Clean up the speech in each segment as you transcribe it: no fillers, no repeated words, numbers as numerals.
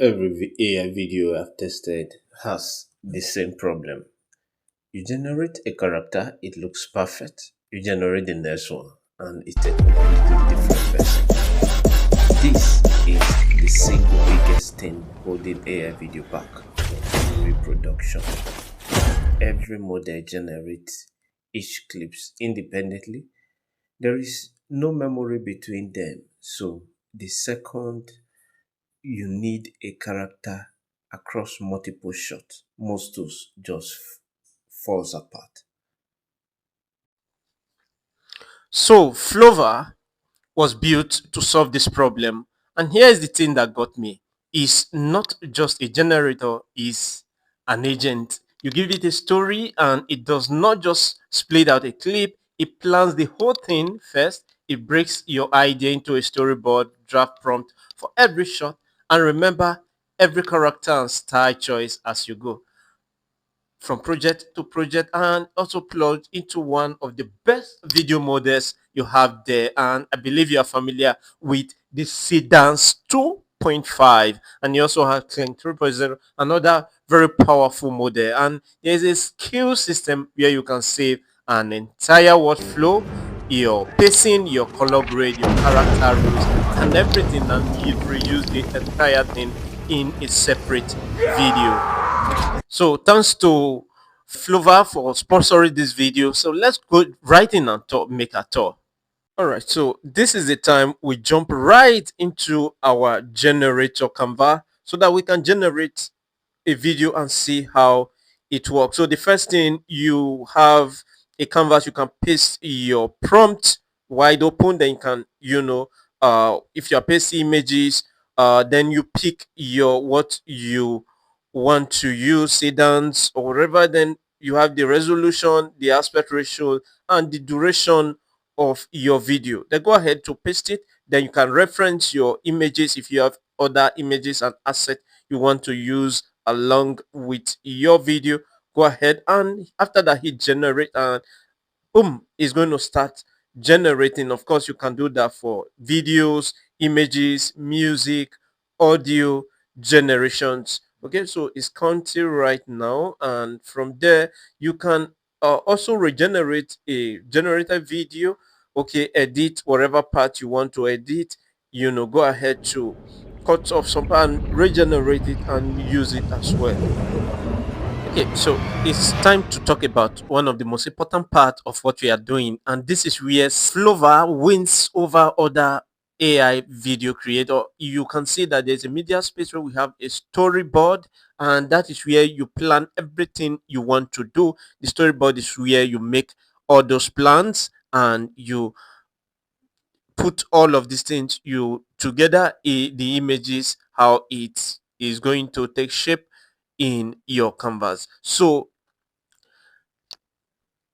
Every AI video I've tested has the same problem. You generate a character, it looks perfect. You generate the next one, and it's a completely different person. This is the single biggest thing holding AI video back from reproduction. Every model generates each clips independently. There is no memory between them. So the second you need a character across multiple shots, most tools just falls apart. So Flova was built to solve this problem. And here's the thing that got me. It's not just a generator, it's an agent. You give it a story and it does not just split out a clip, it plans the whole thing first. It breaks your idea into a storyboard, draft prompt for every shot, and remember every character and style choice as you go from project to project, and also plugged into one of the best video models you have there. And I believe you are familiar with the Sedans 2.5, and you also have Clink 3.0, another very powerful model. And there's a skill system where you can save an entire workflow, your pacing, your color grade, your character rules, and everything, and you reuse the entire thing in a separate video. So thanks to Flova for sponsoring this video. So let's go right in and make a tour. All right, so this is the time we jump right into our generator Canva so that we can generate a video and see how it works. So the first thing, you have a canvas, you can paste your prompt wide open, then you can, if you're pasting images, then you pick your what you want to use, sedans or whatever, then you have the resolution, the aspect ratio, and the duration of your video. Then go ahead to paste it. Then you can reference your images if you have other images and assets you want to use along with your video. Go ahead, and after that hit generate, and boom, it's going to start generating. Of course, you can do that for videos, images, music, audio generations. Okay, so it's counting right now, and from there you can also regenerate a generated video. Okay, edit whatever part you want to edit. Go ahead to cut off some part and regenerate it and use it as well. Okay, so it's time to talk about one of the most important part of what we are doing, and this is where Flova wins over other AI video creator. You can see that there's a media space where we have a storyboard, and that is where you plan everything you want to do. The storyboard is where you make all those plans and you put all of these things you together, the images, how it is going to take shape in your canvas. So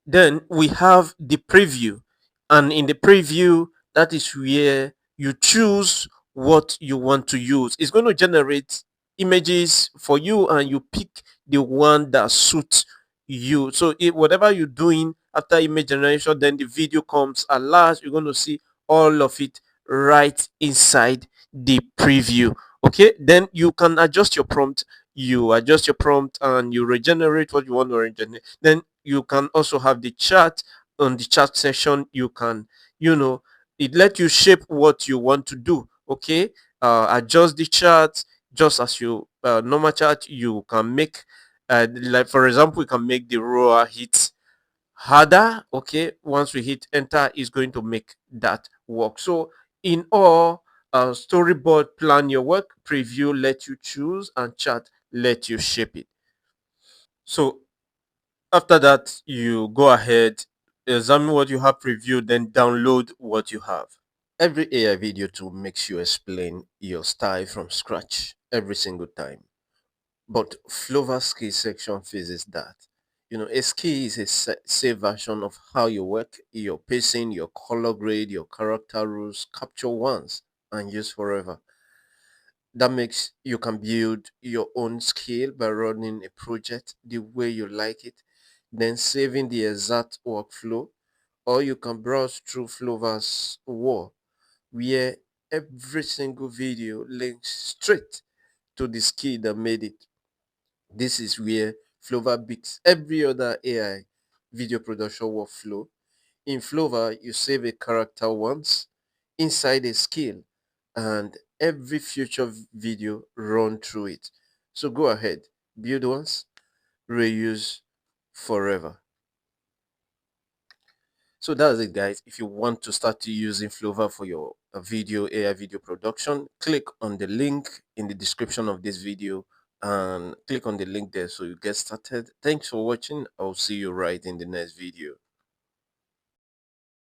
then we have the preview, and in the preview, that is where you choose what you want to use. It's going to generate images for you, and you pick the one that suits you. So whatever you're doing after image generation, then the video comes at last. You're going to see all of it right inside the preview. Okay, then you can adjust your prompt. You adjust your prompt and you regenerate what you want to regenerate. Then you can also have the chat. On the chat session, you can, it let you shape what you want to do. Okay, adjust the chat just as you normal chat. You can make like, for example, we can make the rower hit harder. Okay, once we hit enter, is going to make that work. So in all, storyboard plan your work, preview let you choose, and chat let you shape it. So after that, you go ahead, examine what you have previewed, then download what you have. Every AI video tool makes you explain your style from scratch every single time. But Flover skill section faces that. A skill is a safe version of how you work, your pacing, your color grade, your character rules, capture once and use forever. That makes you can build your own skill by running a project the way you like it, then saving the exact workflow, or you can browse through Flover's wall where every single video links straight to the skill that made it. This is where Flova beats every other AI video production workflow. In Flova, you save a character once inside a skill, and every future video run through it. So go ahead, build once, reuse forever. So that's it, guys. If you want to start using Flova for your video AI video production, click on the link in the description of this video and click on the link there so you get started. Thanks for watching. I'll see you right in the next video.